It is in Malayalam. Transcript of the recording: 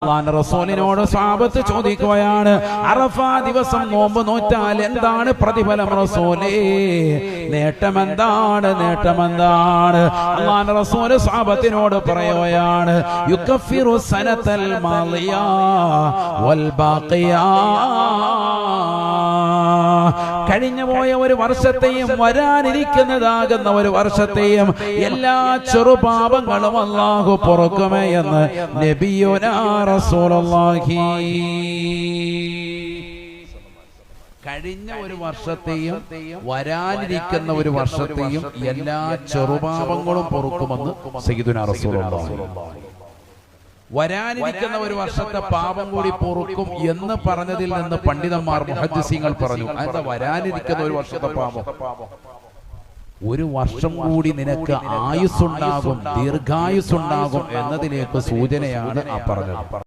അല്ലാഹുവിന്റെ റസൂലിനോട് സ്വഹാബത്ത് ചോദിക്കുകയാണ്, അറഫ ദിവസം നോമ്പ് നോറ്റാൽ എന്താണ് പ്രതിഫലം റസൂലേ? നേട്ടമെന്താണ്? അല്ലാഹുവിന്റെ റസൂൽ സ്വഹാബത്തിനോട് പറയുകയാണ്, യുകഫിറു സനതൽ മാളിയ വൽ ബാഖിയ, കഴിഞ്ഞുപോയ ഒരു വർഷത്തെയും വരാനിരിക്കുന്നതാകുന്ന ഒരു വർഷത്തെയും എല്ലാ ചെറുപാപങ്ങളും അല്ലാഹു പൊറുക്കുമേ എന്ന് നബിയുനാ റസൂലുള്ളാഹി. കഴിഞ്ഞ ഒരു വർഷത്തെയും വരാനിരിക്കുന്ന ഒരു വർഷത്തെയും എല്ലാ ചെറുപാപങ്ങളും പൊറുക്കുമെന്ന് സയ്യിദുനാ റസൂലുള്ളാഹി. വരാനിരിക്കുന്ന ഒരു വർഷത്തെ പാപം കൂടി പൊറുക്കും എന്ന് പറഞ്ഞതിൽ നിന്ന് പണ്ഡിതന്മാർ മുഹദ്ദിസീങ്ങൾ പറഞ്ഞു, എന്താ വരാനിരിക്കുന്ന ഒരു വർഷത്തെ പാപം? ഒരു വർഷം കൂടി നിനക്ക് ആയുസ്സുണ്ടാകും, ദീർഘായുസ്സുണ്ടാകും എന്നതിലേക്ക് സൂചനയാണ് ആ പറഞ്ഞത്.